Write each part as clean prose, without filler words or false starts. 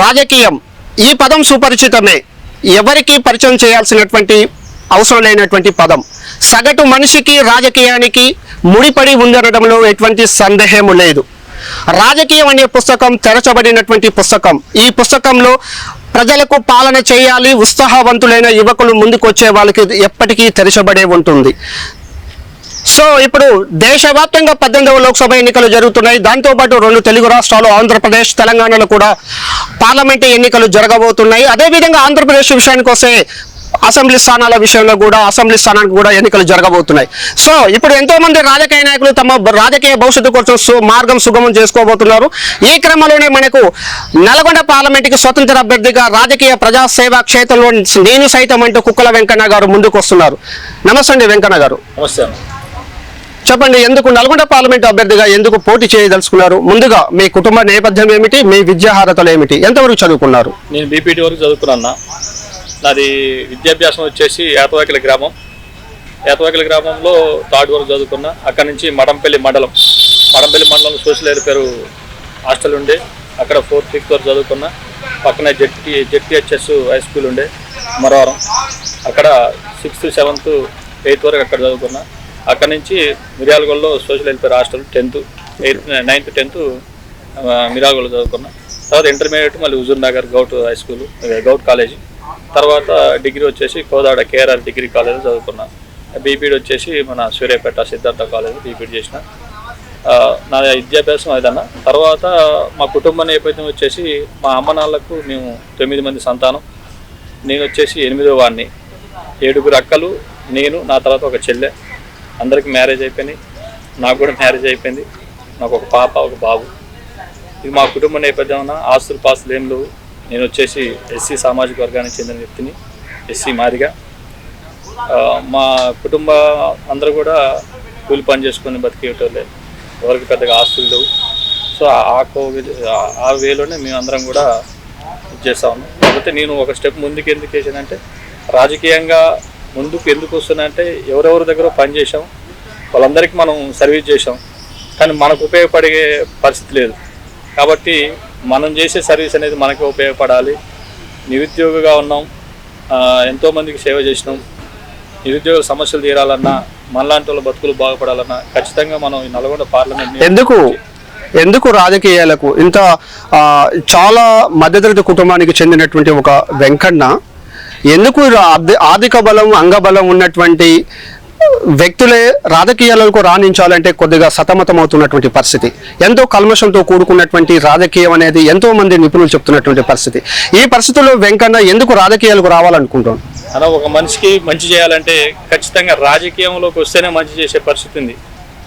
రాజకీయం ఈ పదం సుపరిచితమే, ఎవరికి పరిచయం చేయాల్సినటువంటి అవసరం లేనటువంటి పదం. సగటు మనిషికి రాజకీయానికి ముడిపడి ఉండడంలో ఎటువంటి సందేహము లేదు. రాజకీయం అనే పుస్తకం తెరచబడినటువంటి పుస్తకం. ఈ పుస్తకంలో ప్రజలకు పాలన చేయాలి, ఉత్సాహవంతులైన యువకులు ముందుకు వచ్చే వాళ్ళకి ఎప్పటికీ తెరచబడే ఉంటుంది. సో ఇప్పుడు దేశవ్యాప్తంగా 18వ లోక్సభ ఎన్నికలు జరుగుతున్నాయి. దాంతోపాటు 2 తెలుగు రాష్ట్రాలు ఆంధ్రప్రదేశ్, తెలంగాణలో కూడా పార్లమెంటు ఎన్నికలు జరగబోతున్నాయి. అదేవిధంగా ఆంధ్రప్రదేశ్ విషయానికి వస్తే అసెంబ్లీ స్థానాల విషయంలో కూడా అసెంబ్లీ స్థానానికి కూడా ఎన్నికలు జరగబోతున్నాయి. సో ఇప్పుడు ఎంతోమంది రాజకీయ నాయకులు తమ రాజకీయ భవిష్యత్తు కోసం మార్గం సుగమం చేసుకోబోతున్నారు. ఈ క్రమంలోనే మనకు నల్గొండ పార్లమెంటుకి స్వతంత్ర అభ్యర్థిగా రాజకీయ ప్రజాసేవా క్షేత్రంలో నేను సైతం అంటూ కుక్కల వెంకన్న గారు ముందుకు వస్తున్నారు. నమస్తే అండి వెంకన్న గారు. నమస్తే. చెప్పండి, ఎందుకు నల్గొండ పార్లమెంటు అభ్యర్థిగా ఎందుకు పోటీ చేయదలుచుకున్నారు? ముందుగా మీ కుటుంబ నేపథ్యం ఏమిటి, మీ విద్యార్హతలు ఏమిటి, ఎంతవరకు చదువుకున్నారు? నేను బీపీటీ వరకు చదువుకున్నా. నాది విద్యాభ్యాసం వచ్చేసి ఏతవాకిల గ్రామంలో 3rd వరకు చదువుకున్నా. అక్కడ నుంచి మడంపల్లి మండలంలో సోషల్ వెల్ఫేర్ హాస్టల్ ఉండే, అక్కడ 4th 5th వరకు చదువుకున్నా. పక్కనే జెడ్టీహెచ్ఎస్ హై స్కూల్ ఉండే మరవరం, అక్కడ 6th 7th 8th వరకు అక్కడ చదువుకున్నా. అక్కడ నుంచి మిర్యాలగూడలో social welfare hostel 10th 9th 10th మిర్యాలగూడలో చదువుకున్నా. తర్వాత ఇంటర్మీడియట్ మళ్ళీ హుజూర్ నగర్ గౌట్ కాలేజీ. తర్వాత డిగ్రీ వచ్చేసి కోదాడ కేఆర్ఆర్ డిగ్రీ కాలేజీలో చదువుకున్నా. బీపీడీ వచ్చేసి మన సూర్యాపేట సిద్ధార్థ కాలేజీ బీపీడీ చేసిన. నా విద్యాభ్యాసం అదన్నా. తర్వాత మా కుటుంబ నేపథ్యం వచ్చేసి మా అమ్మ నాన్నలకు మేము 9 మంది సంతానం. నేను వచ్చేసి 8వ వాడిని. 7 అక్కలు, నేను, నా తర్వాత ఒక చెల్లె. అందరికి మ్యారేజ్ అయిపోయింది, నాకు కూడా మ్యారేజ్ అయిపోయింది. నాకు ఒక పాప, ఒక బాబు. ఇది మా కుటుంబ నేపథ్యం. ఆస్తులు పాస్తులు ఏం లేవు. నేను వచ్చేసి ఎస్సీ సామాజిక వర్గానికి చెందిన వ్యక్తిని, ఎస్సీ మాదిగా. మా కుటుంబ అందరూ కూడా కూలి పని చేసుకొని బతికేటోళ్ళే, ఎవరికి పెద్దగా ఆస్తులు లేవు. సో ఆ వేలోనే మేము అందరం కూడా చేస్తాము. కాకపోతే నేను ఒక స్టెప్ ముందుకు ఎందుకు వేసానంటే, రాజకీయంగా ముందుకు ఎందుకు వస్తున్నానంటే, ఎవరెవరి దగ్గర పని చేసాం వాళ్ళందరికీ మనం సర్వీస్ చేసాం, కానీ మనకు ఉపయోగపడే పరిస్థితి లేదు. కాబట్టి మనం చేసే సర్వీస్ అనేది మనకే ఉపయోగపడాలి. నిరుద్యోగిగా ఉన్నాం, ఎంతోమందికి సేవ చేసినాం. నిరుద్యోగ సమస్యలు తీరాలన్నా, మనలాంటి వాళ్ళ బతుకులు బాగుపడాలన్నా ఖచ్చితంగా మనం ఈ నల్గొండ పార్లమెంట్ ఎందుకు రాజకీయాలకు ఇంత చాలా మధ్యతరగతి కుటుంబానికి చెందినటువంటి ఒక వెంకన్న ఎందుకు ఆర్థిక బలం, అంగబలం ఉన్నటువంటి వ్యక్తులే రాజకీయాలకు రాణించాలంటే కొద్దిగా సతమతమవుతున్నటువంటి పరిస్థితి. ఎంతో కల్మషంతో కూడుకున్నటువంటి రాజకీయం అనేది ఎంతో మంది నిపుణులు చెప్తున్నటువంటి పరిస్థితి. ఈ పరిస్థితుల్లో వెంకన్న ఎందుకు రాజకీయాలకు రావాలనుకుంటాం? అలా ఒక మనిషికి మంచి చేయాలంటే ఖచ్చితంగా రాజకీయంలోకి వస్తేనే మంచి చేసే పరిస్థితి ఉంది.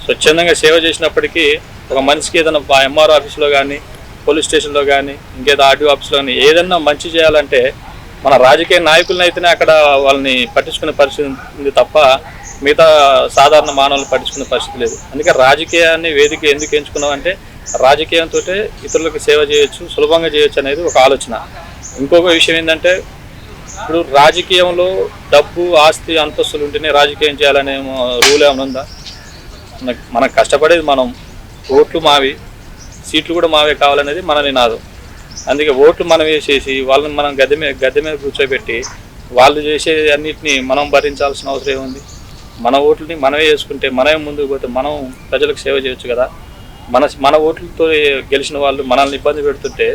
స్వచ్ఛందంగా సేవ చేసినప్పటికీ ఒక మనిషికి ఏదైనా ఎంఆర్ఓ ఆఫీస్లో కానీ, పోలీస్ స్టేషన్లో కానీ, ఇంకేదో ఆర్టీఓ ఆఫీస్లో కానీ ఏదన్నా మంచి చేయాలంటే మన రాజకీయ నాయకులను అయితేనే అక్కడ వాళ్ళని పట్టించుకునే పరిస్థితి ఉంది తప్ప మిగతా సాధారణ మానవులను పట్టించుకునే పరిస్థితి లేదు. అందుకే రాజకీయాన్ని వేదిక ఎందుకు ఎంచుకున్నామంటే, రాజకీయంతో ఇతరులకు సేవ చేయొచ్చు, సులభంగా చేయొచ్చు అనేది ఒక ఆలోచన. ఇంకొక విషయం ఏంటంటే, ఇప్పుడు రాజకీయంలో డబ్బు, ఆస్తి, అంతస్తులు ఉంటేనే రాజకీయం చేయాలనే రూల్ ఏమైనా ఉందా? మనకు కష్టపడేది మనం, ఓట్లు మావి, సీట్లు కూడా మావే కావాలనేది మన నినాదం. అందుకే ఓట్లు మనం వేసేసి వాళ్ళని మనం గద్దె మీద కూర్చోబెట్టి వాళ్ళు చేసే అన్నిటినీ మనం భరించాల్సిన అవసరం ఏముంది? మన ఓట్లని మనమే వేసుకుంటే, మనమే ముందుకు పోతే మనం ప్రజలకు సేవ చేయొచ్చు కదా. మన ఓట్లతో గెలిచిన వాళ్ళు మనల్ని ఇబ్బంది పెడుతుంటే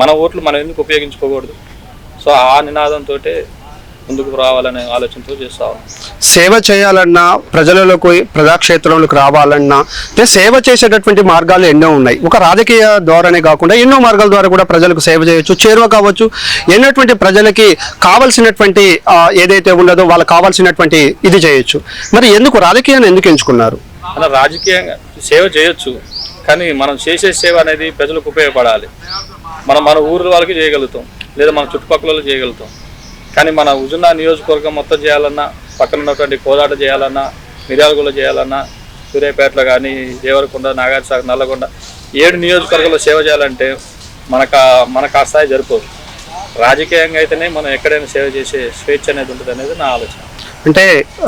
మన ఓట్లు మనం ఎందుకు ఉపయోగించుకోకూడదు? సో ఆ నినాదంతో ముందుకు రావాలనే ఆలోచనతో చేస్తాం. సేవ చేయాలన్నా, ప్రజలలోకి ప్రజాక్షేత్రంలోకి రావాలన్నా సేవ చేసేటటువంటి మార్గాలు ఎన్నో ఉన్నాయి. ఒక రాజకీయ ద్వారానే కాకుండా ఎన్నో మార్గాల ద్వారా కూడా ప్రజలకు సేవ చేయొచ్చు, చేరువ కావచ్చు. ఎన్నటువంటి ప్రజలకి కావాల్సినటువంటి ఏదైతే ఉన్నదో వాళ్ళకి కావాల్సినటువంటి ఇది చేయొచ్చు. మరి ఎందుకు రాజకీయాన్ని ఎందుకు ఎంచుకున్నారు? అలా రాజకీయంగా సేవ చేయొచ్చు, కానీ మనం చేసే సేవ అనేది ప్రజలకు ఉపయోగపడాలి. మన ఊరు వాళ్ళకి చేయగలుగుతాం, లేదా మన చుట్టుపక్కల చేయగలుగుతాం. కానీ మన హుజూర్నగర్ నియోజకవర్గం మొత్తం చేయాలన్నా, పక్కన ఉన్నటువంటి కోదాట చేయాలన్నా, మిర్యాలగూడలో చేయాలన్నా, సూర్యాపేటలో కానీ, దేవరకొండ, నాగార్జునసాగర్, నల్లగొండ 7 నియోజకవర్గాల్లో సేవ చేయాలంటే మనకు ఆ స్థాయి సరిపోదు. రాజకీయంగా అయితేనే మనం ఎక్కడైనా సేవ చేసే స్వేచ్ఛ అనేది ఉంటుంది అనేది నా ఆలోచన. అంటే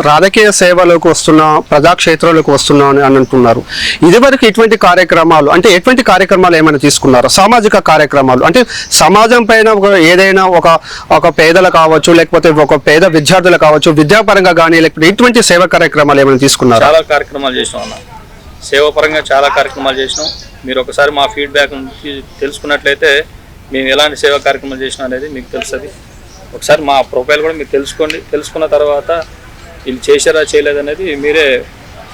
రాజకీయ సేవలోకి వస్తున్నా, ప్రజాక్షేత్రంలోకి వస్తున్నా అని అంటున్నారు. ఇదివరకు ఇటువంటి కార్యక్రమాలు అంటే ఎటువంటి కార్యక్రమాలు ఏమైనా తీసుకున్నారు? సామాజిక కార్యక్రమాలు అంటే సమాజం పైన ఏదైనా ఒక పేదలు కావచ్చు, లేకపోతే ఒక పేద విద్యార్థులు కావచ్చు, విద్యాపరంగా కానీ లేకపోతే ఇటువంటి సేవా కార్యక్రమాలు ఏమైనా తీసుకున్నారు? చాలా కార్యక్రమాలు చేసినాం అన్న, సేవాపరంగా చాలా కార్యక్రమాలు చేసినాం. మీరు ఒకసారి మా ఫీడ్బ్యాక్ తెలుసుకున్నట్లయితే మేము ఎలాంటి సేవా కార్యక్రమాలు చేసినాం అనేది మీకు తెలుస్తుంది. ఒకసారి మా ప్రొఫైల్ కూడా మీరు తెలుసుకోండి. తెలుసుకున్న తర్వాత వీళ్ళు చేశారా చేయలేదనేది మీరే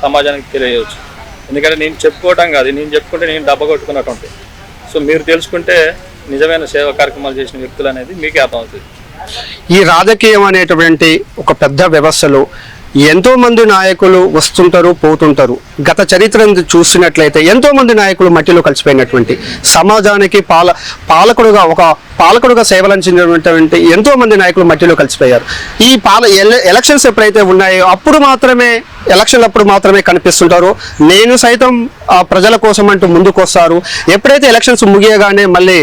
సమాజానికి తెలియవచ్చు. ఎందుకంటే నేను చెప్పుకోవటం కాదు, నేను చెప్పుకుంటే నేను డబ్బా కొట్టుకున్నట్టు. సో మీరు తెలుసుకుంటే నిజమైన సేవా కార్యక్రమాలు చేసిన వ్యక్తులు అనేది మీకే అర్థమవుతుంది. ఈ రాజకీయం అనేటువంటి ఒక పెద్ద వ్యవస్థలో ఎంతో మంది నాయకులు వస్తుంటారు, పోతుంటారు. గత చరిత్రను చూసినట్లయితే ఎంతో మంది నాయకులు మట్టిలో కలిసిపోయినటువంటి సమాజానికి పాలకుడుగా సేవలంచినటువంటి ఎంతో మంది నాయకులు మట్టిలో కలిసిపోయారు. ఈ ఎలక్షన్స్ ఎప్పుడైతే ఉన్నాయో ఎలక్షన్లప్పుడు మాత్రమే కనిపిస్తుంటారు. నేను సైతం ప్రజల కోసం అంటూ ముందుకు వస్తారు. ఎప్పుడైతే ఎలక్షన్స్ ముగియగానే మళ్ళీ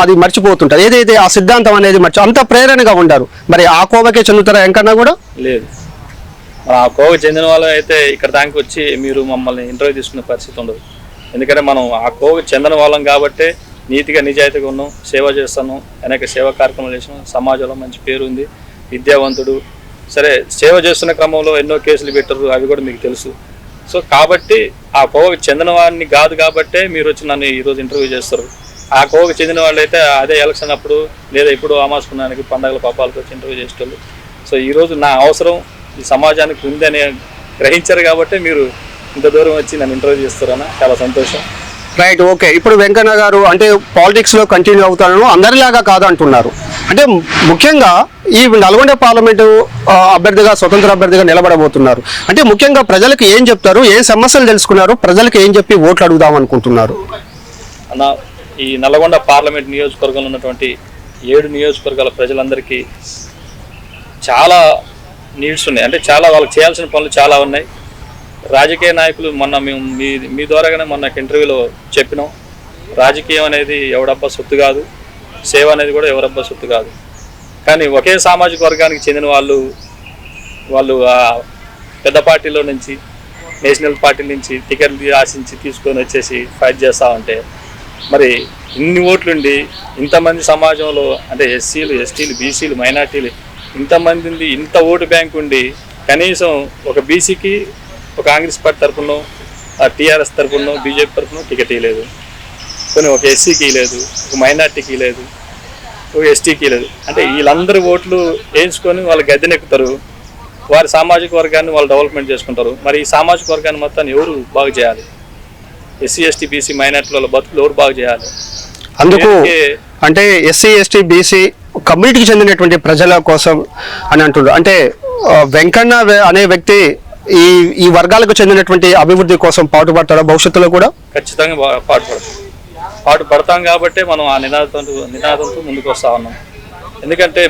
అది మర్చిపోతుంటారు. ఏదైతే ఆ సిద్ధాంతం అనేది అంత ప్రేరణగా ఉండారు. మరి ఆ కోవకే చెందుతారా ఎంకన్నా కూడా? లేదు, ఆ కోవకు చెందిన వాళ్ళు అయితే ఇక్కడ దానికి వచ్చి మీరు మమ్మల్ని ఇంటర్వ్యూ తీసుకునే పరిస్థితి ఉండదు. ఎందుకంటే మనం ఆ కోవకు చెందిన వాళ్ళం కాబట్టి నీతిగా నిజాయితీగా ఉన్నాం, సేవ చేస్తాను, అనేక సేవా కార్యక్రమాలు చేసినాం, సమాజంలో మంచి పేరు ఉంది, విద్యావంతుడు. సరే, సేవ చేస్తున్న క్రమంలో ఎన్నో కేసులు పెట్టరు, అవి కూడా మీకు తెలుసు. సో కాబట్టి ఆ కోవకు చెందిన వాడిని కాదు కాబట్టే మీరు వచ్చి నన్ను ఈరోజు ఇంటర్వ్యూ చేస్తారు. ఆ కోవకు చెందిన వాళ్ళు అయితే అదే ఎలక్షన్ అప్పుడు లేదా ఇప్పుడు అమాసుకున్నానికి పండగల పాపాలకు వచ్చి ఇంటర్వ్యూ చేసేటోళ్ళు. సో ఈరోజు నా అవసరం ఈ సమాజానికి ఉందని గ్రహించారు కాబట్టి మీరు ఇంత దూరం వచ్చి నన్ను ఇంటర్వ్యూ చేస్తారన్న, చాలా సంతోషం. Right, okay. ఇప్పుడు వెంకన్న గారు అంటే పాలిటిక్స్లో కంటిన్యూ అవుతాను, అందరిలాగా కాదు అంటున్నారు. అంటే ముఖ్యంగా ఈ నల్గొండ పార్లమెంటు అభ్యర్థిగా, స్వతంత్ర అభ్యర్థిగా నిలబడబోతున్నారు. అంటే ముఖ్యంగా ప్రజలకు ఏం చెప్తారు, ఏ సమస్యలు తెలుసుకున్నారు, ప్రజలకు ఏం చెప్పి ఓట్లు అడుగుదాం అనుకుంటున్నారు? అన్న, ఈ నల్గొండ పార్లమెంట్ నియోజకవర్గంలో ఉన్నటువంటి 7 నియోజకవర్గాల ప్రజలందరికీ చాలా నీడ్స్ ఉన్నాయి. అంటే చాలా వాళ్ళకి చేయాల్సిన పనులు చాలా ఉన్నాయి. రాజకీయ నాయకులు మొన్న మేము మీ ద్వారాగానే మొన్న ఇంటర్వ్యూలో చెప్పినాం, రాజకీయం అనేది ఎవడబ్బా సొత్తు కాదు, సేవ అనేది కూడా ఎవరబ్బా సొత్తు కాదు. కానీ ఒకే సామాజిక వర్గానికి చెందిన వాళ్ళు ఆ పెద్ద పార్టీలో నుంచి, నేషనల్ పార్టీ నుంచి టికెట్లు ఆశించి తీసుకొని వచ్చేసి ఫైట్ చేస్తూ ఉంటే మరి ఇన్ని ఓట్లుండి ఇంతమంది సమాజంలో అంటే ఎస్సీలు, ఎస్టీలు, బీసీలు, మైనార్టీలు ఇంతమంది ఉంది, ఇంత ఓటు బ్యాంక్ ఉండి కనీసం ఒక బీసీకి ఒక కాంగ్రెస్ పార్టీ తరఫున, టీఆర్ఎస్ తరఫున, బీజేపీ తరఫున టికెట్ ఇవ్వలేదు, కొన్ని ఒక ఎస్సీకి లేదు, ఒక మైనార్టీకి లేదు, ఒక ఎస్టీకి లేదు. అంటే వీళ్ళందరూ ఓట్లు వేయించుకొని వాళ్ళు గద్దెనెక్కుతారు, వారి సామాజిక వర్గాన్ని వాళ్ళు డెవలప్మెంట్ చేసుకుంటారు. మరి ఈ సామాజిక వర్గాన్ని మొత్తాన్ని ఎవరు బాగు చేయాలి? ఎస్సీ, ఎస్టీ, బీసీ, మైనార్టీల బతుకులు ఎవరు బాగు చేయాలి? అందుకు అంటే ఎస్సీ, ఎస్టీ, బీసీ కమ్యూనిటీకి చెందినటువంటి ప్రజల కోసం అని అంటున్నారు. అంటే వెంకన్న అనే వ్యక్తి ఈ వర్గాలకు చెందినటువంటి అభివృద్ధి కోసం పాటుపడతాడా భవిష్యత్తులో కూడా? ఖచ్చితంగా పాటుపడతాం కాబట్టి మనం ఆ నినాదంతో ముందుకు వస్తా ఉన్నాం. ఎందుకంటే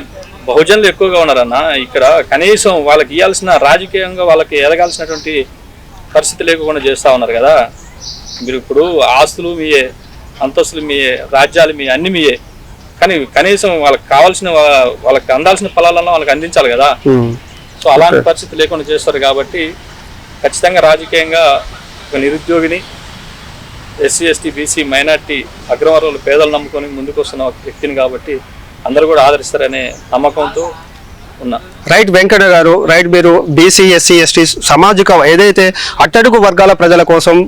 బహుజనులు ఎక్కువగా ఉన్నారన్న ఇక్కడ. కనీసం వాళ్ళకి ఇవ్వాల్సిన, రాజకీయంగా వాళ్ళకి ఎదగాల్సినటువంటి పరిస్థితి లేకుండా చేస్తూ ఉన్నారు కదా. మీరు ఇప్పుడు ఆస్తులు మీయే, అంతస్తులు మీయే, రాజ్యాలు మీయే, అన్ని మీయే. కానీ కనీసం వాళ్ళకి కావాల్సిన, వాళ్ళకి అందాల్సిన ఫలాలను వాళ్ళకి అందించాలి కదా. సో అలాంటి పరిస్థితి లేకుండా చేస్తారు కాబట్టి ఖచ్చితంగా రాజకీయంగా ఒక నిరుద్యోగిని, ఎస్సీ, ఎస్టీ, బీసీ, మైనార్టీ, అగ్రవర్ణాలు, పేదలు నమ్ముకొని ముందుకు వస్తున్న ఒక వ్యక్తిని కాబట్టి అందరూ కూడా ఆదరిస్తారనే నమ్మకంతో ఉన్నా. రైట్ వెంకట గారు, రైట్. మీరు బీసీ, ఎస్సీ, ఎస్టీ సామాజిక ఏదైతే అట్టడుగు వర్గాల ప్రజల కోసం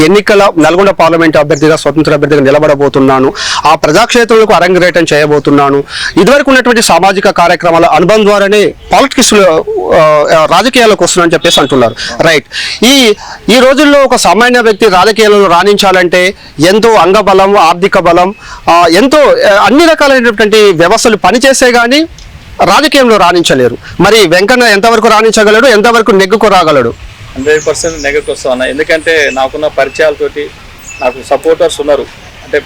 ఎన్నికల నల్గొండ పార్లమెంట్ అభ్యర్థిగా, స్వతంత్ర అభ్యర్థిగా నిలబడబోతున్నాను, ఆ ప్రజాక్షేత్రంలో అరంగేటం చేయబోతున్నాను, ఇదివరకు ఉన్నటువంటి సామాజిక కార్యక్రమాల అనుభవం ద్వారానే పాలిటిక్స్లో రాజకీయాలకు వస్తున్నానని చెప్పేసి అంటున్నారు. రైట్. ఈ రోజుల్లో ఒక సామాన్య వ్యక్తి రాజకీయాలలో రాణించాలంటే ఎంతో అంగబలం, ఆర్థిక బలం, ఎంతో అన్ని రకాలైనటువంటి వ్యవస్థలు పనిచేసే కానీ రాజకీయంలో రాణించలేరు. మరి వెంకన్న ఎంతవరకు రాణించగలడు, ఎంతవరకు నెగ్గుకు రాగలడు? 100% నెగ్గుకు వస్తాను. ఎందుకంటే నాకున్న పరిచయాలతోటి నాకు సపోర్టర్స్ ఉన్నారు. అంటే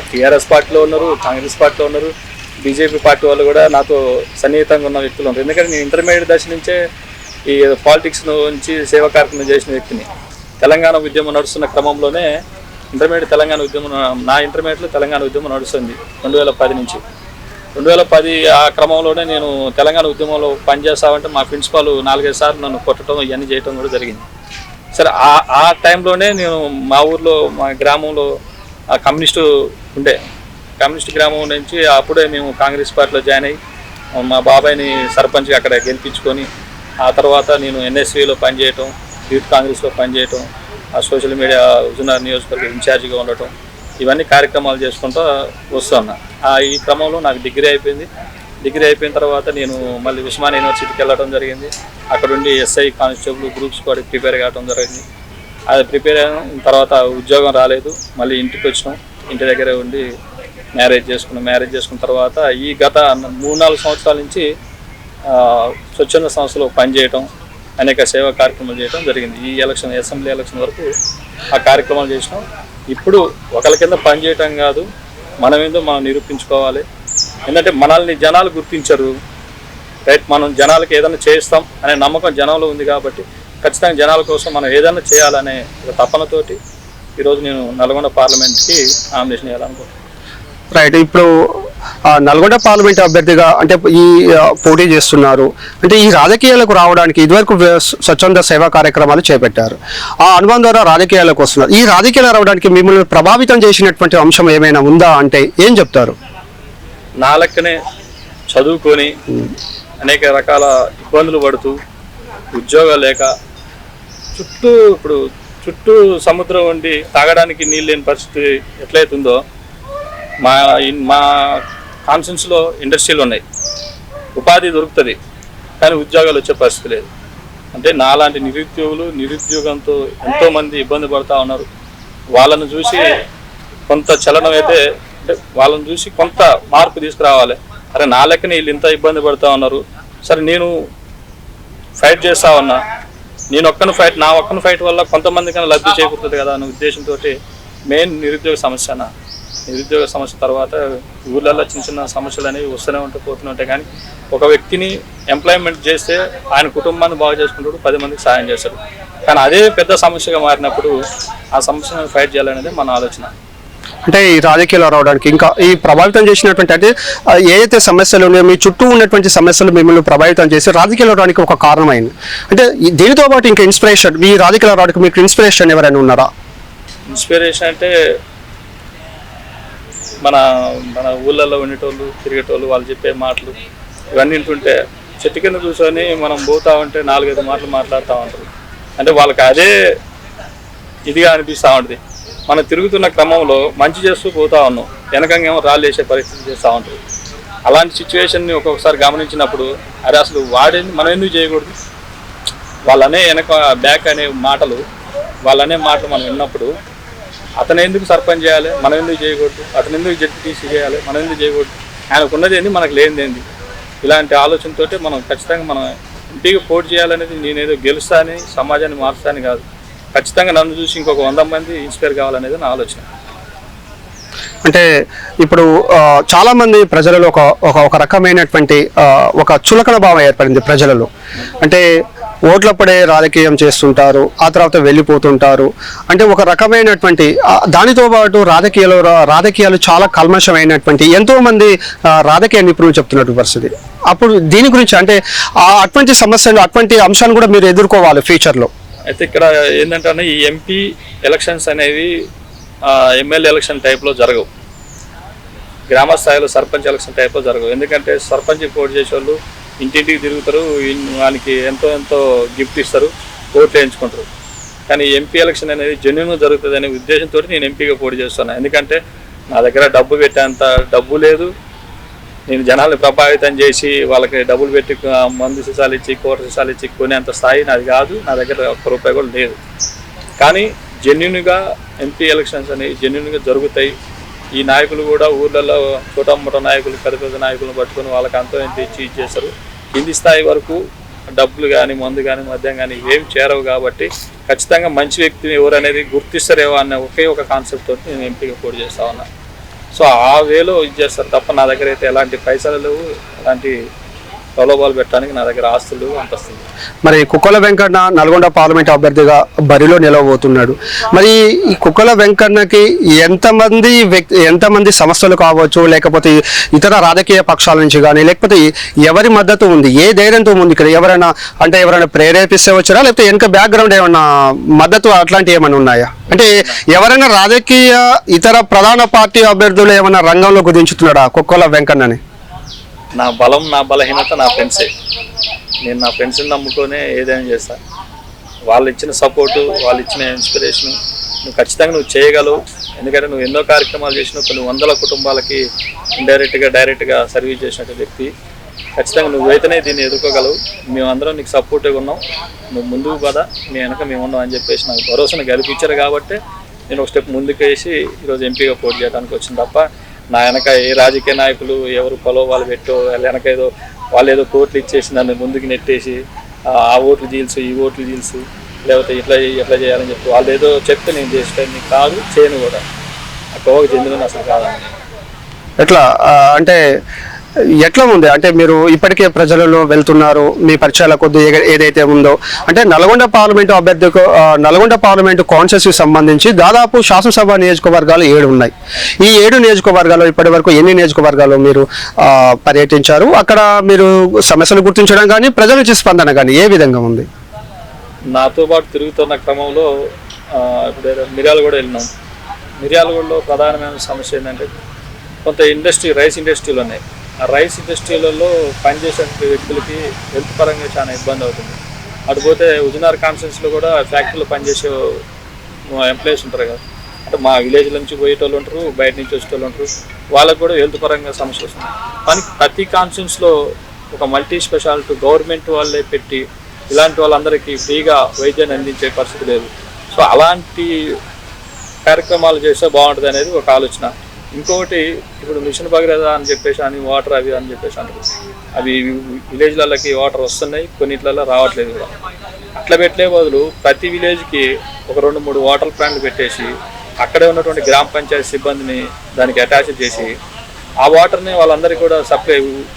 టీఆర్ఎస్ పార్టీలో ఉన్నారు, కాంగ్రెస్ పార్టీలో ఉన్నారు, బీజేపీ పార్టీ వాళ్ళు కూడా నాతో సన్నిహితంగా ఉన్న వ్యక్తులు ఉన్నారు. ఎందుకంటే నేను ఇంటర్మీడియట్ దశ నుంచే ఈ పాలిటిక్స్ నుంచి సేవా కార్యక్రమం చేసిన వ్యక్తిని. తెలంగాణ ఉద్యమం నడుస్తున్న క్రమంలోనే నా ఇంటర్మీడియట్లో తెలంగాణ ఉద్యమం నడుస్తుంది 2010 నుంచి. 2010 ఆ క్రమంలోనే నేను తెలంగాణ ఉద్యమంలో పనిచేస్తామంటే మా ప్రిన్సిపాల్ 4-5 సార్లు నన్ను కొట్టడం ఇవన్నీ చేయడం కూడా జరిగింది. సరే ఆ టైంలోనే నేను మా ఊర్లో మా గ్రామంలో కమ్యూనిస్టు ఉండే కమ్యూనిస్ట్ గ్రామం నుంచి అప్పుడే మేము కాంగ్రెస్ పార్టీలో జాయిన్ అయ్యి మా బాబాయ్ని సర్పంచ్గా అక్కడ గెలిపించుకొని ఆ తర్వాత నేను ఎన్ఎస్విలో పనిచేయటం, యూత్ కాంగ్రెస్లో పనిచేయటం, ఆ సోషల్ మీడియా హుజూర్నగర్ నియోజకవర్గ ఇన్ఛార్జిగా ఉండటం, ఇవన్నీ కార్యక్రమాలు చేసుకుంటూ వస్తున్నా. ఈ క్రమంలో నాకు డిగ్రీ అయిపోయింది. డిగ్రీ అయిపోయిన తర్వాత నేను మళ్ళీ ఉస్మానియా యూనివర్సిటీకి వెళ్ళడం జరిగింది. అక్కడ ఉండి ఎస్ఐ కానిస్టేబుల్ గ్రూప్స్ కూడా ప్రిపేర్ కావడం జరిగింది. అది ప్రిపేర్ అయిన తర్వాత ఉద్యోగం రాలేదు. మళ్ళీ ఇంటికి వచ్చినాం. ఇంటి దగ్గరే ఉండి మ్యారేజ్ చేసుకున్నాం. మ్యారేజ్ చేసుకున్న తర్వాత ఈ గత 3-4 సంవత్సరాల నుంచి స్వచ్ఛంద సంస్థలో పనిచేయటం, అనేక సేవా కార్యక్రమాలు చేయడం జరిగింది. ఈ అసెంబ్లీ ఎలక్షన్ వరకు ఆ కార్యక్రమాలు చేసినాం. ఇప్పుడు ఒకరి కింద పనిచేయటం కాదు, మనం ఏందో మనం నిరూపించుకోవాలి. ఎందుకంటే మనల్ని జనాలు గుర్తించరు, రైట్? మనం జనాలకి ఏదైనా చేస్తాం అనే నమ్మకం జనంలో ఉంది కాబట్టి ఖచ్చితంగా జనాల కోసం మనం ఏదైనా చేయాలనే ఒక తపనతోటి ఈరోజు నేను నల్గొండ పార్లమెంట్కి నామినేషన్ చేయాలనుకుంటున్నాను. రైట్. ఇప్పుడు నల్గొండ పార్లమెంట్ అభ్యర్థిగా అంటే ఈ పోటీ చేస్తున్నారు అంటే ఈ రాజకీయాలకు రావడానికి ఇదివరకు స్వచ్ఛంద సేవా కార్యక్రమాలు చేపట్టారు. ఆ అనుభవం ద్వారా రాజకీయాలకు వస్తున్నారు. ఈ రాజకీయాలు రావడానికి మిమ్మల్ని ప్రభావితం చేసినటువంటి అంశం ఏమైనా ఉందా అంటే ఏం చెప్తారు? నా లెక్కనే చదువుకొని అనేక రకాల ఇబ్బందులు పడుతూ ఉద్యోగాలు లేక చుట్టూ సముద్రం ఉండి తాగడానికి నీళ్ళు లేని పరిస్థితి ఎట్లయితుందో మా కాన్ఫరెన్స్లో ఇండస్ట్రీలు ఉన్నాయి, ఉపాధి దొరుకుతుంది కానీ ఉద్యోగాలు వచ్చే పరిస్థితి లేదు. అంటే నాలాంటి నిరుద్యోగంతో ఎంతోమంది ఇబ్బంది పడుతూ ఉన్నారు. వాళ్ళను చూసి కొంత చలనం అయితే అంటే వాళ్ళని చూసి కొంత మార్పు తీసుకురావాలి. అరే నా లెక్కనే వీళ్ళు ఇంత ఇబ్బంది పడుతూ ఉన్నారు, సరే నేను ఫైట్ చేస్తా ఉన్నా, నా ఒక్కను ఫైట్ వల్ల కొంతమందికైనా లబ్ధి చేకూరుతుంది కదా అనే ఉద్దేశంతో మెయిన్ నిరుద్యోగ సమస్య తర్వాత ఊళ్ళల్లో చిన్న సమస్యలు అనేవి వస్తూనే ఉంటాయి, పోతూనే ఉంటాయి. కానీ ఒక వ్యక్తిని ఎంప్లాయ్మెంట్ చేస్తే ఆయన కుటుంబాన్ని బాగు చేసుకుంటాడు, 10 మందికి సాయం చేస్తాడు. కానీ అదే పెద్ద సమస్యగా మారినప్పుడు ఆ సమస్యను ఫైట్ చేయాలనేది మన ఆలోచన. అంటే ఈ రాజకీయాలు రావడానికి ఇంకా ఈ ప్రభావితం చేసినటువంటి అంటే ఏదైతే సమస్యలు ఉన్నాయో మీ చుట్టూ ఉన్నటువంటి సమస్యలు మిమ్మల్ని ప్రభావితం చేసి రాజకీయాలు రావడానికి ఒక కారణమైంది. అంటే దీనితో పాటు ఇంకా ఇన్స్పిరేషన్, మీ రాజకీయాలు రావడానికి మీకు ఇన్స్పిరేషన్ ఎవరైనా ఉన్నారా? ఇన్స్పిరేషన్ అంటే మన ఊళ్ళల్లో ఉండేటోళ్ళు, తిరిగేటోళ్ళు, వాళ్ళు చెప్పే మాటలు ఇవన్నీ వింటుంటే చెట్టు కింద కూర్చొని మనం పోతా ఉంటే 4-5 మాటలు మాట్లాడుతూ ఉంటారు. అంటే వాళ్ళకి అదే ఇదిగా అనిపిస్తూ ఉంటుంది. మనం తిరుగుతున్న క్రమంలో మంచి చేస్తూ పోతా ఉన్నాం, వెనకంగా ఏమో రాళ్ళు వేసే పరిస్థితి చేస్తూ ఉంటారు. అలాంటి సిచ్యువేషన్ని ఒక్కొక్కసారి గమనించినప్పుడు అరే అసలు వాడేది మనం ఎందుకు చేయకూడదు, వాళ్ళనే వెనక బ్యాక్ అనే మాటలు మనం విన్నప్పుడు అతను ఎందుకు సర్పంచ్ చేయాలి, మనం ఎందుకు చేయకూడదు, అతను ఎందుకు జడ్పీటీసీ చేయాలి, మనం ఎందుకు చేయకూడదు, ఆయనకు ఉన్నది ఏంది, మనకు లేనిది ఏంది, ఇలాంటి ఆలోచనతోటి మనం ఖచ్చితంగా మనం ఎంపీగా పోటీ చేయాలనేది నేనేదో గెలుస్తా అని సమాజాన్ని మార్చుతా అని కాదు, ఖచ్చితంగా నన్ను చూసి ఇంకొక 100 మంది ఇన్స్పైర్ కావాలనేది నా ఆలోచన. అంటే ఇప్పుడు చాలామంది ప్రజలలో ఒక రకమైనటువంటి ఒక చులకన భావం ఏర్పడింది ప్రజలలో. అంటే ఓట్లప్పుడే రాజకీయం చేస్తుంటారు, ఆ తర్వాత వెళ్ళిపోతుంటారు. అంటే ఒక రకమైనటువంటి దానితో పాటు రాజకీయాలు చాలా కల్మషమైనటువంటి ఎంతోమంది రాజకీయ నిపుణులు చెప్తున్నటువంటి పరిస్థితి. అప్పుడు దీని గురించి అంటే అటువంటి సమస్యలు, అటువంటి అంశాలను కూడా మీరు ఎదుర్కోవాలి ఫ్యూచర్లో. అయితే ఇక్కడ ఏంటంటే ఈ ఎంపీ ఎలక్షన్స్ అనేవి ఎమ్మెల్యే ఎలక్షన్ టైప్లో జరగవు, గ్రామ స్థాయిలో సర్పంచ్ ఎలక్షన్ టైప్లో జరగవు. ఎందుకంటే సర్పంచ్ పోటీ చేసేవాళ్ళు ఇంటింటికి తిరుగుతారు, వాళ్ళకి ఎంతో గిఫ్ట్ ఇస్తారు, ఓట్లు వేయించుకుంటారు. కానీ ఎంపీ ఎలక్షన్ అనేది జెన్యూన్గా జరుగుతుంది అనే ఉద్దేశంతో నేను ఎంపీగా పోటీ చేస్తున్నాను. ఎందుకంటే నా దగ్గర డబ్బు పెట్టేంత డబ్బు లేదు, నేను జనాల్ని ప్రభావితం చేసి వాళ్ళకి డబ్బులు పెట్టి మందు సీసాలు ఇచ్చి కోట సీసాలు ఇచ్చి కొనేంత స్థాయి నాది కాదు, నా దగ్గర ₹1 కూడా లేదు. కానీ జెన్యూన్గా ఎంపీ ఎలక్షన్స్ అనేవి జెన్యూన్గా జరుగుతాయి. ఈ నాయకులు కూడా ఊర్లలో చోటమోట నాయకులు, పెద్ద నాయకులను పట్టుకొని వాళ్ళకి అంతో ఎంత ఇచ్చి ఇచ్చేస్తారు. కింది స్థాయి వరకు డబ్బులు కానీ, మందు కానీ, మద్యం కానీ ఇవేం చేరవు. కాబట్టి ఖచ్చితంగా మంచి వ్యక్తిని ఎవరనేది గుర్తిస్తారేమో అన్న ఒకే ఒక కాన్సెప్ట్ తోటి నేను ఎంపీగా పోటీ చేస్తా ఉన్నా. సో ఆ వేలో ఇది చేస్తారు తప్ప నా దగ్గర అయితే ఎలాంటి పైసలు లేవు, ఎలాంటి ప్రలోభాలు పెట్టడానికి నా దగ్గర ఆస్తులు అంతస్తుంది. మరి కుక్కల వెంకన్న నల్గొండ పార్లమెంట్ అభ్యర్థిగా బరిలో నిలవబోతున్నాడు. మరి ఈ కుక్కల వెంకన్నకి ఎంతమంది సంస్థలు కావచ్చు, లేకపోతే ఇతర రాజకీయ పక్షాల నుంచి కానీ, లేకపోతే ఎవరి మద్దతు ఉంది, ఏ ధైర్యంతో ఉంది ఇక్కడ? ఎవరైనా ప్రేరేపిస్తే వచ్చారా, లేకపోతే వెనక బ్యాక్గ్రౌండ్ ఏమన్నా మద్దతు అట్లాంటివి ఏమైనా ఉన్నాయా? అంటే ఎవరైనా రాజకీయ ఇతర ప్రధాన పార్టీ అభ్యర్థులు ఏమైనా రంగంలో గురించుతున్నాడా కుక్కల వెంకన్నని? నా బలం, నా బలహీనత నా ఫ్రెండ్సే. నేను నా ఫ్రెండ్స్ని నమ్ముకొనే ఏదైనా చేస్తాను. వాళ్ళు ఇచ్చిన సపోర్టు, వాళ్ళు ఇచ్చిన ఇన్స్పిరేషను నువ్వు ఖచ్చితంగా నువ్వు చేయగలవు. ఎందుకంటే నువ్వు ఎన్నో కార్యక్రమాలు చేసినావు, కొన్ని వందల కుటుంబాలకి డైరెక్ట్గా సర్వీస్ చేసినట్టు వ్యక్తి. ఖచ్చితంగా నువ్వైతేనే దీన్ని ఎదుర్కోగలవు. మేమందరం నీకు సపోర్టివ్గా ఉన్నాం, నువ్వు ముందుకు పద, మీ వెనక మేము ఉన్నాం అని చెప్పేసి నాకు భరోసాను కల్పించారు. కాబట్టి నేను ఒక స్టెప్ ముందుకు వేసి ఈరోజు ఎంపీగా పోటీ చేయడానికి వచ్చింది తప్ప నా వెనక ఏ రాజకీయ నాయకులు ఎవరు ప్రలోభాలు పెట్టో వెనక వాళ్ళు ఏదో కోట్లు ఇచ్చేసి నన్ను ముందుకు నెట్టేసి ఆ ఓట్లు చీల్సు, ఈ ఓట్లు చీల్సు, లేకపోతే ఎట్లా చేయాలని చెప్పి వాళ్ళు ఏదో చెప్తే నేను చేసేది కాదు, చేయను కూడా. ఆ కోవకు చెందిన అసలు కాదని. ఎట్లా ఉంది అంటే మీరు ఇప్పటికే ప్రజలలో వెళ్తున్నారు, మీ పరిచయాల కొద్ది ఏదైతే ఉందో, అంటే నల్గొండ పార్లమెంటు కాన్స్టిట్యూన్సీకి సంబంధించి దాదాపు శాసనసభ నియోజకవర్గాలు 7 ఉన్నాయి. ఈ 7 నియోజకవర్గాల్లో ఇప్పటి వరకు ఎన్ని నియోజకవర్గాల్లో మీరు పర్యటించారు? అక్కడ మీరు సమస్యలు గుర్తించడం కానీ, ప్రజల నుంచి స్పందన కానీ ఏ విధంగా ఉంది? నాతో పాటు తిరుగుతున్న క్రమంలో ఇప్పుడు మిర్యాలగూడ వెళ్ళినాం. మిర్యాలగూడలో ప్రధానమైన సమస్య ఏంటంటే కొంత రైస్ ఇండస్ట్రీలు ఉన్నాయి. ఆ రైస్ ఇండస్ట్రీలలో పనిచేసే వ్యక్తులకి హెల్త్ పరంగా చాలా ఇబ్బంది అవుతుంది. అటుపోతే ఉజనార్ కాన్స్టిట్యూన్సీలో కూడా ఫ్యాక్టరీలో పనిచేసే ఎంప్లాయీస్ ఉంటారు కదా, అంటే మా విలేజ్ నుంచి పోయేటోళ్ళు ఉంటారు, బయట నుంచి వచ్చేటోళ్ళు ఉంటారు, వాళ్ళకు కూడా హెల్త్ పరంగా సమస్య వస్తుంది. కానీ ప్రతి కాన్స్టిట్యూన్సీలో ఒక మల్టీ స్పెషాలిటీ గవర్నమెంట్ వాళ్ళే పెట్టి ఇలాంటి వాళ్ళందరికీ ఫ్రీగా వైద్యాన్ని అందించే పరిస్థితి లేదు. సో అలాంటి కార్యక్రమాలు చేస్తే బాగుంటుంది అనేది ఒక ఆలోచన. ఇంకొకటి ఇప్పుడు మిషన్ భగీరథ అని చెప్పేసి అని వాటర్ అవి అని చెప్పేసి అంటారు. అవి విలేజ్లకి వాటర్ వస్తున్నాయి, కొన్నిట్లలో రావట్లేదు కూడా. అట్లా పెట్టలే బదులు ప్రతి విలేజ్కి ఒక 2-3 వాటర్ ప్లాంట్లు పెట్టేసి అక్కడే ఉన్నటువంటి గ్రామ పంచాయతీ సిబ్బందిని దానికి అటాచ్ చేసి ఆ వాటర్ని వాళ్ళందరికీ కూడా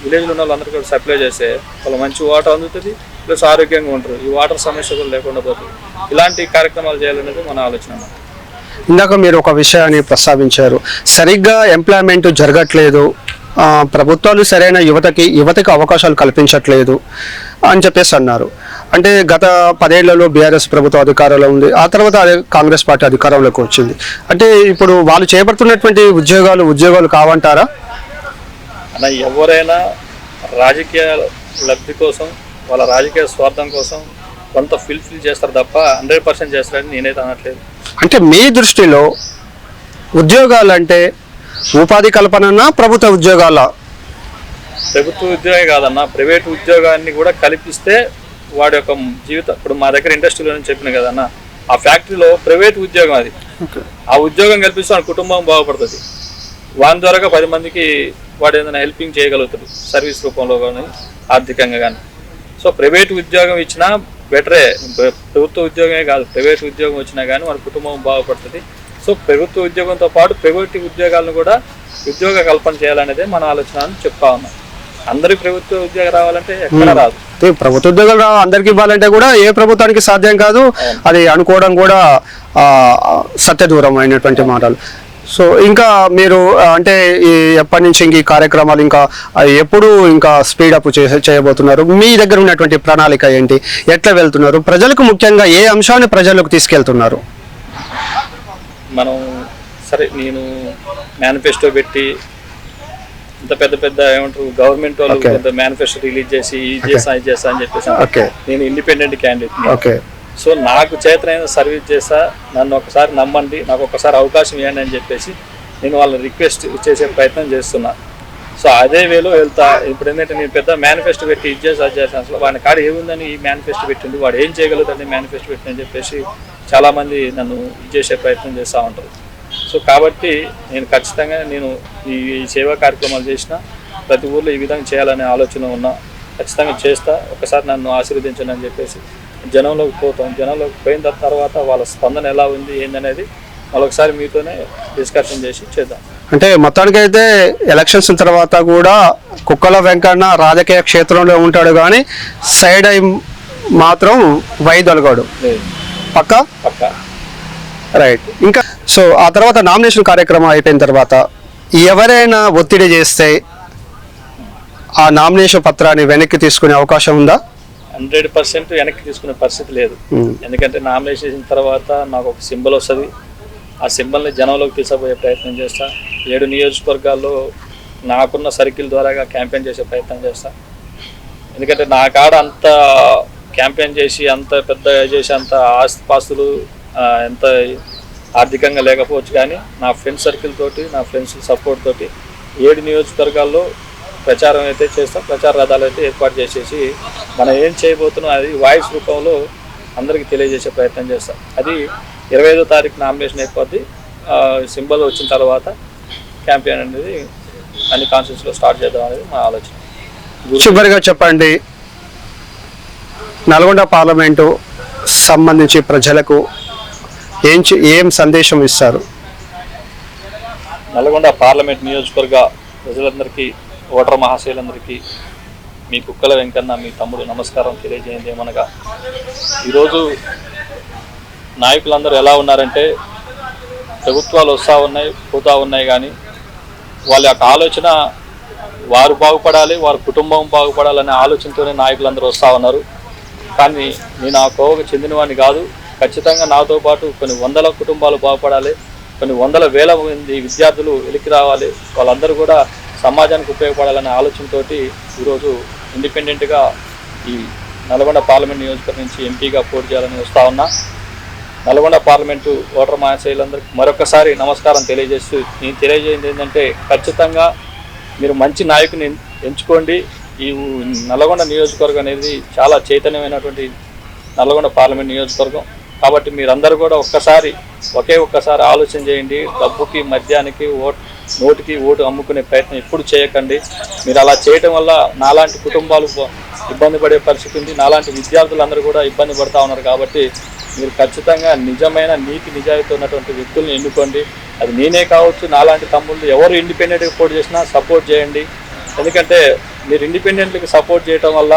విలేజ్లో ఉన్న వాళ్ళందరికీ కూడా సప్లై చేస్తే వాళ్ళు మంచి వాటర్ అందుతుంది, ప్లస్ ఆరోగ్యంగా ఉంటారు. ఈ వాటర్ సమస్య కూడా లేకుండా పోతుంది. ఇలాంటి కార్యక్రమాలు చేయాలనేది మన ఆలోచన. ఇందాక మీరు ఒక విషయాన్ని ప్రస్తావించారు, సరిగ్గా ఎంప్లాయ్మెంట్ జరగట్లేదు, ప్రభుత్వాలు సరైన యువతకి అవకాశాలు కల్పించట్లేదు అని చెప్పేసి అన్నారు. అంటే గత 10 ఏళ్లలో బీఆర్ఎస్ ప్రభుత్వం అధికారంలో ఉంది, ఆ తర్వాత కాంగ్రెస్ పార్టీ అధికారంలోకి వచ్చింది. అంటే ఇప్పుడు వాళ్ళు చేపడుతున్నటువంటి ఉద్యోగాలు కావంటారా? అలా ఎవరైనా రాజకీయ లబ్ధి కోసం, వాళ్ళ రాజకీయ స్వార్థం కోసం కొంత ఫిల్ చేస్తారు తప్ప 100% చేస్తారని నేనైతే అనట్లేదు. అంటే మీ దృష్టిలో ఉద్యోగాలు అంటే ఉపాధి కల్పన, ప్రభుత్వ ఉద్యోగాల? ప్రభుత్వ ఉద్యోగం కాదన్నా, ప్రైవేట్ ఉద్యోగాన్ని కూడా కల్పిస్తే వాడి యొక్క జీవితం. ఇప్పుడు మా దగ్గర ఇండస్ట్రీలో నుంచి చెప్పిన కదన్నా, ఆ ఫ్యాక్టరీలో ప్రైవేట్ ఉద్యోగం అది. ఆ ఉద్యోగం కల్పిస్తే వాడి కుటుంబం బాగుపడుతుంది. వాని ద్వారా 10 మందికి వాడు ఏదైనా హెల్పింగ్ చేయగలుగుతాడు, సర్వీస్ రూపంలో కానీ ఆర్థికంగా కానీ. సో ప్రైవేట్ ఉద్యోగం ఇచ్చినా బెటరే. ప్రభుత్వ ఉద్యోగమే కాదు, ప్రైవేట్ ఉద్యోగం వచ్చినా కానీ వాడి కుటుంబం బాగుపడుతుంది. సో ప్రభుత్వ ఉద్యోగంతో పాటు ప్రైవేట్ ఉద్యోగాలను కూడా ఉద్యోగ కల్పన చేయాలనేదే మన ఆలోచన అని చెప్తా ఉన్నాం. అందరికి ప్రభుత్వ ఉద్యోగం రావాలంటే ఎక్కడ రాదు. ప్రభుత్వ ఉద్యోగాలు అందరికి ఇవ్వాలంటే కూడా ఏ ప్రభుత్వానికి సాధ్యం కాదు, అది అనుకోవడం కూడా సత్యదూరం అయినటువంటి మాటలు. సో ఇంకా మీరు అంటే ఎప్పటి నుంచి ఈ కార్యక్రమాలు ఎప్పుడు స్పీడప్ చేయబోతున్నారు? మీ దగ్గర ఉన్నటువంటి ప్రణాళిక ఏంటి? ఎట్లా వెళ్తున్నారు? ప్రజలకు ముఖ్యంగా ఏ అంశాన్ని ప్రజలకు తీసుకెళ్తున్నారు? మనం నేను మేనిఫెస్టో పెట్టి ఇంత పెద్ద ఏమంటారు గవర్నమెంట్ వాళ్ళు పెద్ద మేనిఫెస్టో రిలీజ్ చేసి ఇది చేస్తా అని చెప్పేసి నేను ఇండిపెండెంట్ క్యాండిడేట్. సో నాకు చేతనైన సర్వీస్ చేస్తా, నన్ను ఒకసారి నమ్మండి, నాకు ఒకసారి అవకాశం ఇవ్వండి అని చెప్పేసి నేను వాళ్ళని రిక్వెస్ట్ చేసే ప్రయత్నం చేస్తున్నా. సో అదే వేలో వెళ్తా. ఇప్పుడు ఏంటంటే నేను పెద్ద మేనిఫెస్టో పెట్టి ఇది చేసి అసలు వాడి కాడ ఏముందని ఈ మేనిఫెస్టో పెట్టింది, వాడు ఏం చేయగలుగుతాడని మేనిఫెస్టో పెట్టిందని చెప్పేసి చాలామంది నన్ను ఇది చేసే ప్రయత్నం చేస్తూ ఉంటారు. సో కాబట్టి నేను ఖచ్చితంగా ఈ సేవా కార్యక్రమాలు చేసిన ప్రతి ఊర్లో ఈ విధంగా చేయాలనే ఆలోచన ఉన్నా, ఖచ్చితంగా చేస్తా. ఒకసారి నన్ను ఆశీర్వదించండి అని చెప్పేసి జనంలోకి పోతాం. జనంలోకి పోయిన తర్వాత వాళ్ళ స్పందన ఎలా ఉంది ఏందనేది మరొకసారి మీతోనే డిస్కషన్ చేసి చేద్దాం. అంటే మొత్తానికైతే ఎలక్షన్స్ తర్వాత కూడా కుక్కల వెంకన్న రాజకీయ క్షేత్రంలో ఉంటాడు కానీ సైడ్ అయి మాత్రం వైదొలగాడు. పక్క రైట్. ఇంకా సో ఆ తర్వాత నామినేషన్ కార్యక్రమం అయిపోయిన తర్వాత ఎవరైనా ఒత్తిడి చేస్తే ఆ నామినేషన్ పత్రాన్ని వెనక్కి తీసుకునే అవకాశం ఉందా? 100% వెనక్కి తీసుకునే పరిస్థితి లేదు. ఎందుకంటే నామినేషన్ చేసిన తర్వాత నాకు ఒక సింబల్ వస్తుంది. ఆ సింబల్ని జనంలోకి తీసుకుపోయే ప్రయత్నం చేస్తా. 7 నియోజకవర్గాల్లో నాకున్న సర్కిల్ ద్వారాగా క్యాంపెయిన్ చేసే ప్రయత్నం చేస్తా. ఎందుకంటే నా కాడ అంత క్యాంపెయిన్ చేసి అంత పెద్ద చేసి అంత ఆస్తిపాస్తులు ఎంత ఆర్థికంగా లేకపోవచ్చు, కానీ నా ఫ్రెండ్స్ సర్కిల్ తోటి నా ఫ్రెండ్స్ సపోర్ట్ తోటి 7 నియోజకవర్గాల్లో ప్రచారం అయితే చేస్తాం. ప్రచార రథాలు అయితే ఏర్పాటు చేసేసి మనం ఏం చేయబోతున్నాం అది వాయిస్ రూపంలో అందరికీ తెలియజేసే ప్రయత్నం చేస్తాం. అది 25వ తారీఖు నామినేషన్ అయిపోద్ది. సింబల్ వచ్చిన తర్వాత క్యాంపెయిన్ అనేది అన్ని కాన్స్టిట్యూన్సీలో స్టార్ట్ చేద్దాం అనేది మా ఆలోచన. చివరిగా చెప్పండి, నల్గొండ పార్లమెంటు సంబంధించి ప్రజలకు ఏం సందేశం ఇస్తారు? నల్గొండ పార్లమెంట్ నియోజకవర్గ ప్రజలందరికీ, ఓటర్ మహాశయులందరికీ మీ కుక్కల వెంకన్న మీ తమ్ముడు నమస్కారం తెలియజేయండి. ఏమనగా ఈరోజు నాయకులందరూ ఎలా ఉన్నారంటే ప్రభుత్వాలు వస్తూ ఉన్నాయి పోతూ ఉన్నాయి, కానీ వాళ్ళ యొక్క ఆలోచన వారు బాగుపడాలి, వారి కుటుంబం బాగుపడాలనే ఆలోచనతోనే నాయకులందరూ వస్తూ ఉన్నారు. కానీ నేను ఆ కోవకు చెందినవాడిని కాదు. ఖచ్చితంగా నాతో పాటు కొన్ని వందల కుటుంబాలు బాగుపడాలి, కొన్ని వందల వేల మంది విద్యార్థులు వెలికి రావాలి, వాళ్ళందరూ కూడా సమాజానికి ఉపయోగపడాలనే ఆలోచనతోటి ఈరోజు ఇండిపెండెంట్గా ఈ నల్గొండ పార్లమెంట్ నియోజకవర్గం నుంచి ఎంపీగా పోటీ చేయాలని వస్తూ ఉన్నా. నల్గొండ పార్లమెంటు ఓటర్ మహాశయులందరికీ మరొకసారి నమస్కారం తెలియజేస్తూ నేను తెలియజేయండి ఏంటంటే ఖచ్చితంగా మీరు మంచి నాయకుని ఎంచుకోండి. ఈ నల్గొండ నియోజకవర్గం అనేది చాలా చైతన్యమైనటువంటి నల్గొండ పార్లమెంట్ నియోజకవర్గం కాబట్టి మీరందరూ కూడా ఒక్కసారి ఆలోచన చేయండి. డబ్బుకి మద్యానికి నోటికి ఓటు అమ్ముకునే ప్రయత్నం ఎప్పుడు చేయకండి. మీరు అలా చేయటం వల్ల నాలాంటి కుటుంబాలు ఇబ్బంది పడే పరిస్థితి ఉంది, నాలాంటి విద్యార్థులందరూ కూడా ఇబ్బంది పడుతూ ఉన్నారు. కాబట్టి మీరు ఖచ్చితంగా నిజమైన నీతి నిజాయితీ ఉన్నటువంటి వ్యక్తులను ఎన్నుకోండి. అది నేనే కావచ్చు, నాలాంటి తమ్ముళ్ళు ఎవరు ఇండిపెండెంట్గా పోటీ చేసినా సపోర్ట్ చేయండి. ఎందుకంటే మీరు ఇండిపెండెంట్కి సపోర్ట్ చేయటం వల్ల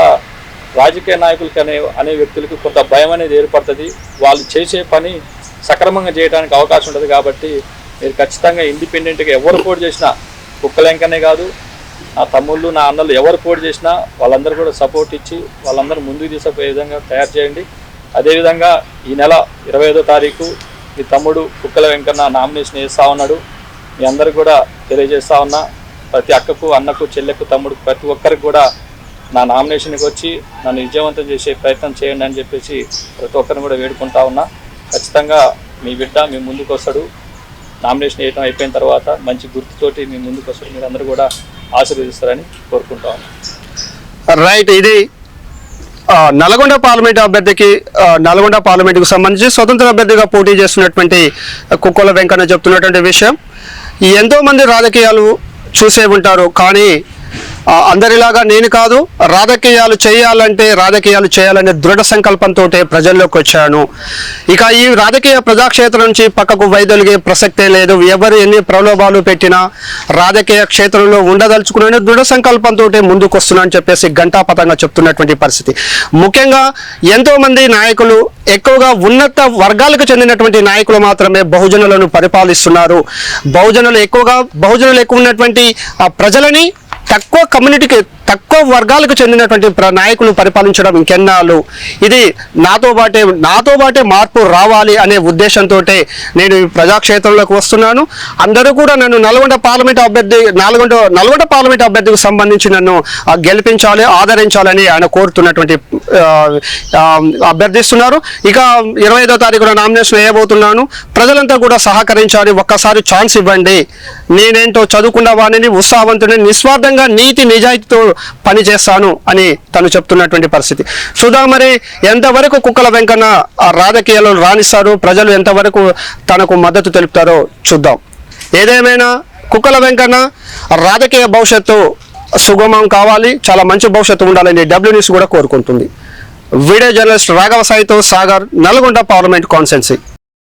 రాజకీయ నాయకులకి అనే వ్యక్తులకి కొంత భయం అనేది ఏర్పడుతుంది. వాళ్ళు చేసే పని సక్రమంగా చేయడానికి అవకాశం ఉంటుంది. కాబట్టి మీరు ఖచ్చితంగా ఇండిపెండెంట్గా ఎవరు పోటీ చేసినా, కుక్కలెంకనే కాదు నా తమ్ముళ్ళు నా అన్నలు ఎవరు పోటీ చేసినా వాళ్ళందరూ కూడా సపోర్ట్ ఇచ్చి వాళ్ళందరూ ముందుకు తీసుకుపోయే విధంగా తయారు చేయండి. అదేవిధంగా ఈ నెల 25వ తారీఖు మీ తమ్ముడు కుక్కల వెంకన్న నామినేషన్ వేస్తూ ఉన్నాడు. మీ అందరికి కూడా తెలియజేస్తూ ఉన్నా, ప్రతి అక్కకు అన్నకు చెల్లెకు తమ్ముడు ప్రతి ఒక్కరికి కూడా నా నామినేషన్కి వచ్చి నన్ను విజయవంతం చేసే ప్రయత్నం చేయండి అని చెప్పేసి ప్రతి ఒక్కరిని కూడా వేడుకుంటా ఉన్నా. ఖచ్చితంగా మీ బిడ్డ మీ ముందుకు వస్తాడు. నామినేషన్ వేయడం అయిపోయిన తర్వాత మంచి గుర్తుతోటి మీ ముందుకు వస్తాడు. మీరు అందరూ కూడా ఆశీర్వదిస్తారని కోరుకుంటా ఉన్నా. రైట్. ఇది నల్గొండ పార్లమెంటుకు సంబంధించి స్వతంత్ర అభ్యర్థిగా పోటీ చేస్తున్నటువంటి కుక్కల వెంకన్న చెప్తున్నటువంటి విషయం. ఎంతో మంది రాజకీయాలు చూసే ఉంటారు, కానీ అందరిలాగా నేను కాదు, రాజకీయాలు చేయాలనే దృఢ సంకల్పంతో ప్రజల్లోకి వచ్చాను. ఇక ఈ రాజకీయ ప్రజాక్షేత్రం నుంచి పక్కకు వైదొలిగే ప్రసక్తే లేదు. ఎవరు ఎన్ని ప్రలోభాలు పెట్టినా రాజకీయ క్షేత్రంలో ఉండదలుచుకునే దృఢ సంకల్పంతో ముందుకు వస్తున్నా అని చెప్పేసి ఘంటాపథంగా చెప్తున్నటువంటి పరిస్థితి. ముఖ్యంగా ఎంతో మంది నాయకులు, ఎక్కువగా ఉన్నత వర్గాలకు చెందినటువంటి నాయకులు మాత్రమే బహుజనులను పరిపాలిస్తున్నారు. బహుజనులు ఎక్కువ ఉన్నటువంటి ప్రజలని తక్కువ వర్గాలకు చెందినటువంటి నాయకులు పరిపాలించడం ఇంకెన్నాళ్ళు? ఇది నాతో బాటే మార్పు రావాలి అనే ఉద్దేశంతో నేను ఈ ప్రజాక్షేత్రంలోకి వస్తున్నాను. అందరూ కూడా నన్ను నల్గొండ పార్లమెంట్ అభ్యర్థికి సంబంధించి నన్ను గెలిపించాలి, ఆదరించాలని ఆయన కోరుతున్నటువంటి అభ్యర్థిస్తున్నారు. ఇక 25వ తారీఖున నామినేషన్ వేయబోతున్నాను. ప్రజలంతా కూడా సహకరించాలి, ఒక్కసారి ఛాన్స్ ఇవ్వండి. నేనేంటో చదువుకున్న వాడిని, ఉత్సాహవంతుని, నిస్వార్థంగా నీతి నిజాయితీతో పని చేస్తాను అని తను చెప్తున్నటువంటి పరిస్థితి. చూద్దాం మరి ఎంతవరకు కుక్కల వెంకన్న రాజకీయాల్లో రాణిస్తారు, ప్రజలు ఎంతవరకు తనకు మద్దతు తెలుపుతారో చూద్దాం. ఏదేమైనా కుక్కల వెంకన్న రాజకీయ భవిష్యత్తు సుగమం కావాలి, చాలా మంచి భవిష్యత్తు ఉండాలని డబ్ల్యూ న్యూస్ కూడా కోరుకుంటుంది. వీడియో జర్నలిస్ట్ రాఘవ సాయితో సాగర్, నల్గొండ పార్లమెంట్ కాన్స్టిట్యుయెన్సీ.